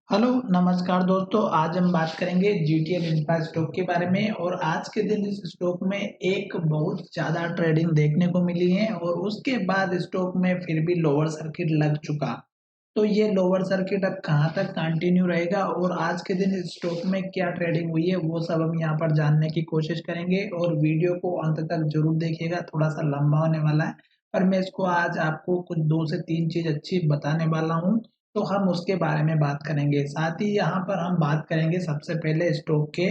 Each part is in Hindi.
हेलो, नमस्कार दोस्तों। आज हम बात करेंगे जीटीएल इंफ्रा स्टॉक के बारे में और आज के दिन इस स्टॉक में एक बहुत ज़्यादा ट्रेडिंग देखने को मिली है और उसके बाद स्टॉक में फिर भी लोअर सर्किट लग चुका। तो ये लोअर सर्किट अब कहाँ तक कंटिन्यू रहेगा और आज के दिन इस स्टॉक में क्या ट्रेडिंग हुई है वो सब हम यहाँ पर जानने की कोशिश करेंगे और वीडियो को अंत तक जरूर देखिएगा। थोड़ा सा लंबा होने वाला है पर मैं इसको आज आपको कुछ 2 से 3 चीज अच्छी बताने वाला हूँ, तो हम उसके बारे में बात करेंगे। साथ ही यहाँ पर हम बात करेंगे सबसे पहले स्टॉक के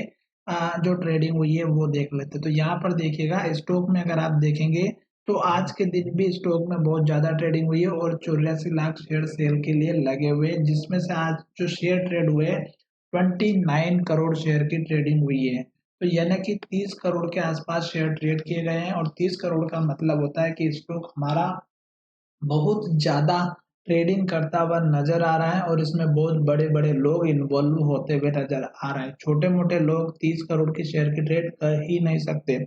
जो ट्रेडिंग हुई है वो देख लेते हैं। तो यहाँ पर देखिएगा स्टॉक में अगर आप देखेंगे तो आज के दिन भी स्टॉक में बहुत ज्यादा ट्रेडिंग हुई है और 84 लाख शेयर सेल के लिए लगे हुए हैं, जिसमें से आज जो शेयर ट्रेड हुए 29 करोड़ शेयर की ट्रेडिंग हुई है। तो यानी कि 30 करोड़ के आसपास शेयर ट्रेड किए गए हैं और 30 करोड़ का मतलब होता है कि स्टॉक हमारा बहुत ज़्यादा ट्रेडिंग करता हुआ नज़र आ रहा है और इसमें बहुत बड़े-बड़े लोग इन्वॉल्व होते हुए नज़र आ रहे हैं। छोटे-मोटे लोग 30 करोड़ की शेयर की ट्रेड कर ही नहीं सकते,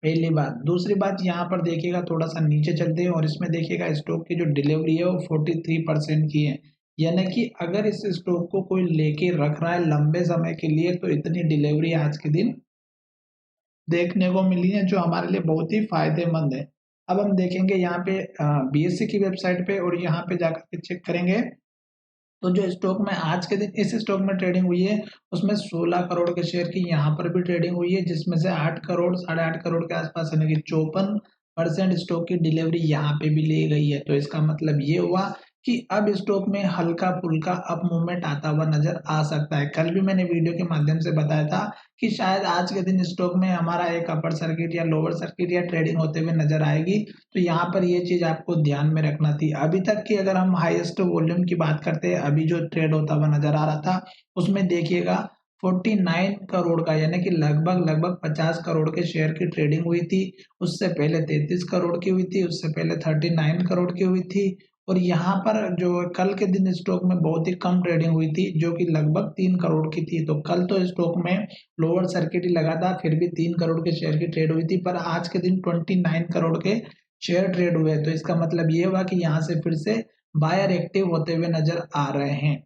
पहली बात। दूसरी बात यहाँ पर देखिएगा थोड़ा-सा नीचे चलते हैं और इसमें देखिएगा स्टॉक की जो डिलीवरी है वो 43% की है। यानी कि अगर इस स्टॉक को कोई लेके रख रहा है लंबे समय के लिए तो इतनी डिलीवरी आज के दिन देखने को मिली है जो हमारे लिए बहुत ही फायदेमंद है। अब हम देखेंगे यहाँ पे बीएसई की वेबसाइट पे और यहाँ पे जाकर के चेक करेंगे तो जो स्टॉक में आज के दिन इस स्टॉक में ट्रेडिंग हुई है उसमें 16 करोड़ के शेयर की यहाँ पर भी ट्रेडिंग हुई है, जिसमें से 8 करोड़ साढ़े 8 करोड़ के आसपास यानी कि 54% स्टॉक की डिलीवरी यहाँ पे भी ली गई है। तो इसका मतलब ये हुआ कि अब स्टॉक में हल्का फुल्का अप मूवमेंट आता हुआ नजर आ सकता है। कल भी मैंने वीडियो के माध्यम से बताया था कि शायद आज के दिन स्टॉक में हमारा एक अपर सर्किट या लोअर सर्किट या ट्रेडिंग होते हुए नजर आएगी। तो यहाँ पर ये चीज आपको ध्यान में रखना थी। अभी तक की अगर हम हाईएस्ट वॉल्यूम की बात करते हैं, अभी जो ट्रेड होता हुआ नजर आ रहा था उसमें देखिएगा 49 करोड़ का यानी कि लगभग 50 करोड़ के शेयर की ट्रेडिंग हुई थी। उससे पहले 33 करोड़ की हुई थी, उससे पहले 39 करोड़ की हुई थी और यहाँ पर जो कल के दिन स्टॉक में बहुत ही कम ट्रेडिंग हुई थी जो कि लगभग 3 करोड़ की थी। तो कल तो स्टॉक में लोअर सर्किट ही लगा था फिर भी 3 करोड़ के शेयर की ट्रेड हुई थी, पर आज के दिन 29 करोड़ के शेयर ट्रेड हुए। तो इसका मतलब ये हुआ कि यहाँ से फिर से बायर एक्टिव होते हुए नजर आ रहे हैं।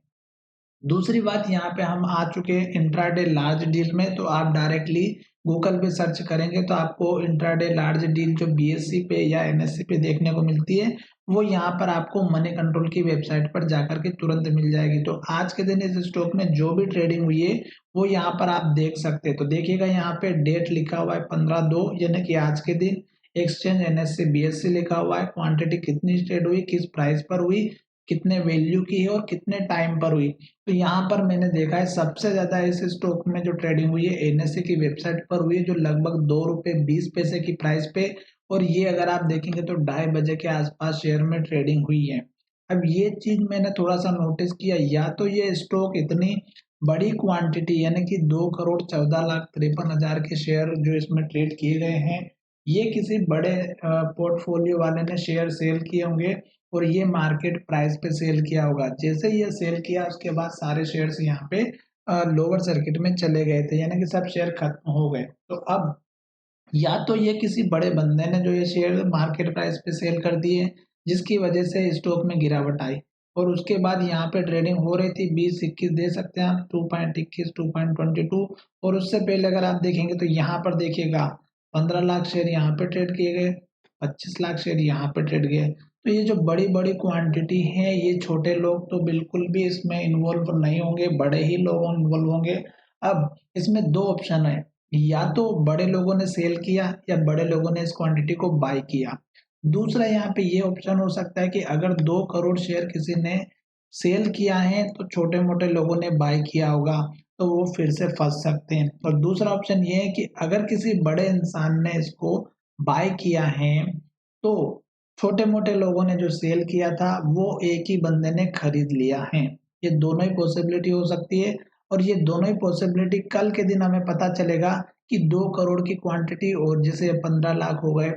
दूसरी बात यहाँ पे हम आ चुके हैं इंट्राडे लार्ज डील में। तो आप डायरेक्टली गूगल पे सर्च करेंगे तो आपको इंट्राडे लार्ज डील जो बीएससी पे या एनएससी पे देखने को मिलती है वो यहाँ पर आपको मनी कंट्रोल की वेबसाइट पर जाकर के तुरंत मिल जाएगी। तो आज के दिन इस स्टॉक में जो भी ट्रेडिंग हुई है वो यहाँ पर आप देख सकते हैं। तो देखिएगा यहाँ पे डेट लिखा हुआ है 15/2 यानी कि आज के दिन एक्सचेंज एनएससी बीएससी लिखा हुआ है, क्वांटिटी कितनी ट्रेड हुई, किस प्राइस पर हुई, कितने वैल्यू की है और कितने टाइम पर हुई। तो यहाँ पर मैंने देखा है सबसे ज्यादा इस स्टॉक में जो ट्रेडिंग हुई है एनएससी की वेबसाइट पर हुई है जो लगभग 2 रुपये 20 पैसे की प्राइस पे, और ये अगर आप देखेंगे तो 2:30 बजे के आसपास शेयर में ट्रेडिंग हुई है। अब ये चीज मैंने थोड़ा सा नोटिस किया, या तो ये स्टॉक इतनी बड़ी क्वांटिटी यानी कि 2 करोड़ 14 लाख 53 हजार के शेयर जो इसमें ट्रेड किए गए हैं, ये किसी बड़े पोर्टफोलियो वाले ने शेयर सेल किए होंगे और ये मार्केट प्राइस पे सेल किया होगा। जैसे ही ये सेल किया उसके बाद सारे शेयर्स यहाँ पे लोअर सर्किट में चले गए थे यानी कि सब शेयर खत्म हो गए। तो अब या तो ये किसी बड़े बंदे ने जो ये शेयर मार्केट प्राइस पे सेल कर दिए जिसकी वजह से स्टॉक में गिरावट आई, और उसके बाद यहाँ पे ट्रेडिंग हो रही थी 20-21 दे सकते हैं आप 2.21 2.22, और उससे पहले अगर आप देखेंगे तो यहाँ पर देखिएगा 15 लाख शेयर यहाँ पे ट्रेड किए गए, 25 लाख शेयर यहाँ पे ट्रेड गए। तो ये जो बड़ी बड़ी क्वांटिटी है ये छोटे लोग तो बिल्कुल भी इसमें इन्वॉल्व नहीं होंगे, बड़े ही लोग इन्वॉल्व होंगे। अब इसमें दो ऑप्शन है, या तो बड़े लोगों ने सेल किया या बड़े लोगों ने इस क्वांटिटी को बाय किया। दूसरा यहाँ पे ये ऑप्शन हो सकता है कि अगर 2 करोड़ शेयर किसी ने सेल किया है तो छोटे मोटे लोगों ने बाय किया होगा, तो वो फिर से फंस सकते हैं। और दूसरा ऑप्शन ये है कि अगर किसी बड़े इंसान ने इसको बाय किया है तो छोटे मोटे लोगों ने जो सेल किया था वो एक ही बंदे ने खरीद लिया है। ये दोनों ही पॉसिबिलिटी हो सकती है और ये दोनों ही पॉसिबिलिटी कल के दिन हमें पता चलेगा कि 2 करोड़ की क्वांटिटी और जैसे 15 लाख हो गए,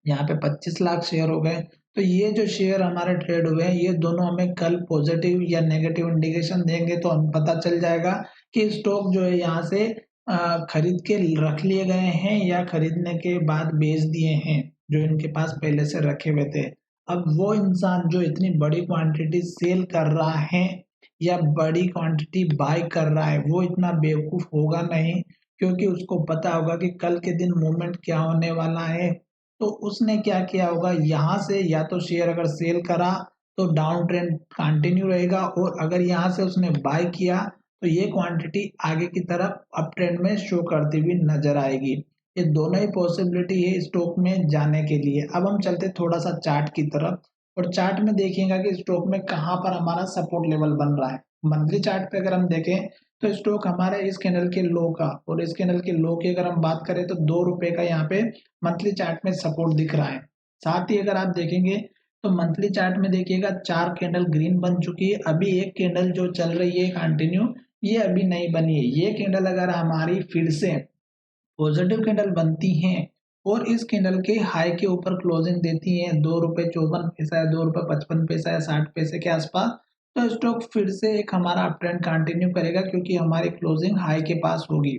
यहाँ पे 25 लाख शेयर हो गए। तो ये जो शेयर हमारे ट्रेड हुए हैं ये दोनों हमें कल पॉजिटिव या नेगेटिव इंडिकेशन देंगे, तो हम पता चल जाएगा कि स्टॉक जो है यहाँ से खरीद के रख लिए गए हैं या खरीदने के बाद बेच दिए हैं जो इनके पास पहले से रखे हुए थे। अब वो इंसान जो इतनी बड़ी क्वांटिटी सेल कर रहा है या बड़ी क्वांटिटी बाय कर रहा है वो इतना बेवकूफ होगा नहीं, क्योंकि उसको पता होगा कि कल के दिन मूवमेंट क्या होने वाला है। तो उसने क्या किया होगा, यहाँ से या तो शेयर अगर सेल करा तो डाउन ट्रेंड कंटिन्यू रहेगा, और अगर यहाँ से उसने बाय किया तो ये क्वांटिटी आगे की तरफ अप ट्रेंड में शो करती हुई नजर आएगी। ये दोनों ही पॉसिबिलिटी है स्टॉक में जाने के लिए। अब हम चलते थोड़ा सा चार्ट की तरफ, और चार्ट में देखिएगा कि स्टॉक में कहाँ पर हमारा सपोर्ट लेवल बन रहा है। मंथली चार्ट पे अगर हम देखें तो स्टॉक हमारे इस कैंडल के लो का और इस कैंडल के लो की अगर हम बात करें तो 2 रुपए का यहाँ पे मंथली चार्ट में सपोर्ट दिख रहा है। साथ ही अगर आप देखेंगे तो मंथली चार्ट में देखिएगा 4 कैंडल ग्रीन बन चुकी है, अभी एक कैंडल जो चल रही है कंटिन्यू ये अभी नहीं बनी है। ये कैंडल अगर हमारी फिर से पॉजिटिव कैंडल बनती हैं और इस कैंडल के हाई के ऊपर क्लोजिंग देती हैं 2 रुपए 54 पैसा या 2 रुपए 55 पैसा या 60 पैसे के आसपास, तो स्टॉक फिर से एक हमारा अप ट्रेंड कंटिन्यू करेगा, क्योंकि हमारी क्लोजिंग हाई के पास होगी।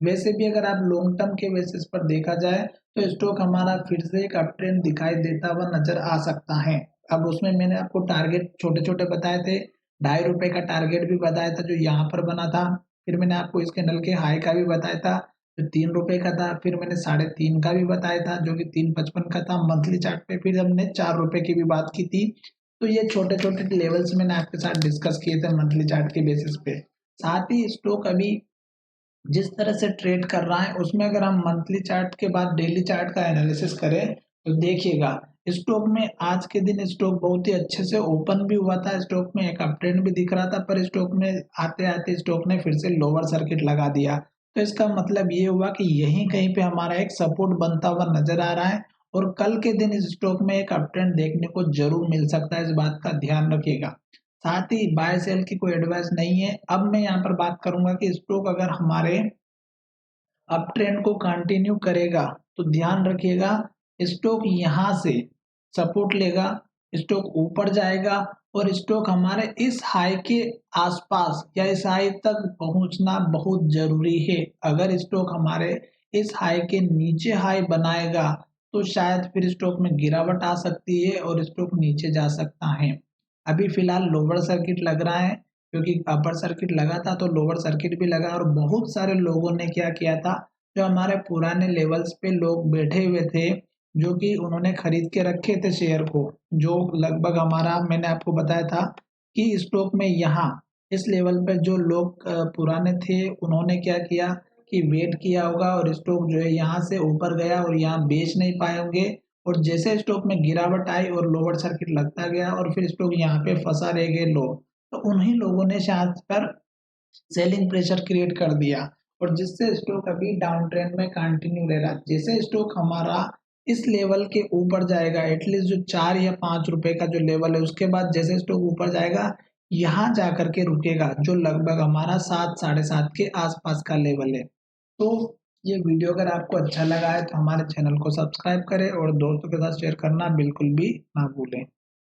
वैसे भी अगर आप लॉन्ग टर्म के बेसिस पर देखा जाए तो स्टॉक हमारा फिर से एक अप ट्रेंड दिखाई देता हुआ नजर आ सकता है। अब उसमें मैंने आपको टारगेट छोटे छोटे बताए थे, 2.5 रुपए का टारगेट भी बताया था जो यहाँ पर बना था, फिर मैंने आपको इस कैंडल के हाई का भी बताया था जो 3 रुपए का था, फिर मैंने 3.5 का भी बताया था जो कि 3.55 का था मंथली चार्ट पे, फिर हमने 4 रुपए की भी बात की थी। तो ये छोटे छोटे लेवल्स मैंने आपके साथ डिस्कस किए थे मंथली चार्ट के बेसिस पे। साथ ही स्टॉक अभी जिस तरह से ट्रेड कर रहा है उसमें अगर हम मंथली चार्ट के बाद डेली चार्ट का एनालिसिस करें तो देखिएगा स्टॉक में आज के दिन स्टॉक बहुत ही अच्छे से ओपन भी हुआ था, स्टॉक में एक अप ट्रेंड भी दिख रहा था, पर स्टॉक में आते आते स्टॉक ने फिर से लोअर सर्किट लगा दिया। तो इसका मतलब ये हुआ कि यहीं कहीं पे हमारा एक सपोर्ट बनता हुआ नजर आ रहा है, और कल के दिन इस स्टॉक में एक अप ट्रेंड देखने को जरूर मिल सकता है, इस बात का ध्यान रखिएगा। साथ ही बाय सेल की कोई एडवाइस नहीं है। अब मैं यहाँ पर बात करूंगा कि स्टॉक अगर हमारे अप ट्रेंड को कंटिन्यू करेगा तो ध्यान रखिएगा स्टॉक यहाँ से सपोर्ट लेगा, स्टॉक ऊपर जाएगा, और स्टॉक हमारे इस हाई के आसपास या इस हाई तक पहुंचना बहुत जरूरी है। अगर स्टॉक हमारे इस हाई के नीचे हाई बनाएगा तो शायद फिर स्टॉक में गिरावट आ सकती है और स्टॉक नीचे जा सकता है। अभी फिलहाल लोअर सर्किट लग रहा है, क्योंकि अपर सर्किट लगा था तो लोअर सर्किट भी लगा, और बहुत सारे लोगों ने क्या किया था, जो हमारे पुराने लेवल्स पे लोग बैठे हुए थे जो कि उन्होंने खरीद के रखे थे शेयर को, जो लगभग हमारा मैंने आपको बताया था कि स्टॉक में यहाँ इस लेवल पे जो लोग पुराने थे उन्होंने क्या किया कि वेट किया होगा, और स्टॉक जो है यहाँ से ऊपर गया और यहाँ बेच नहीं पाए होंगे, और जैसे स्टॉक में गिरावट आई और लोअर सर्किट लगता गया और फिर स्टॉक यहाँ पे फंसा रह गए लोग, तो उन्हीं लोगों ने शायद पर सेलिंग प्रेशर क्रिएट कर दिया, और जिससे स्टॉक अभी डाउन ट्रेंड में कंटिन्यू रह रहा है। जैसे स्टॉक हमारा इस लेवल के ऊपर जाएगा, एटलीस्ट जो 4 या 5 रुपए का जो लेवल है, उसके बाद जैसे स्टॉक ऊपर जाएगा यहाँ जा करके रुकेगा, जो लगभग हमारा 7 साढ़े 7 के आसपास का लेवल है। तो ये वीडियो अगर आपको अच्छा लगा है तो हमारे चैनल को सब्सक्राइब करें और दोस्तों के साथ शेयर करना बिल्कुल भी ना भूलें।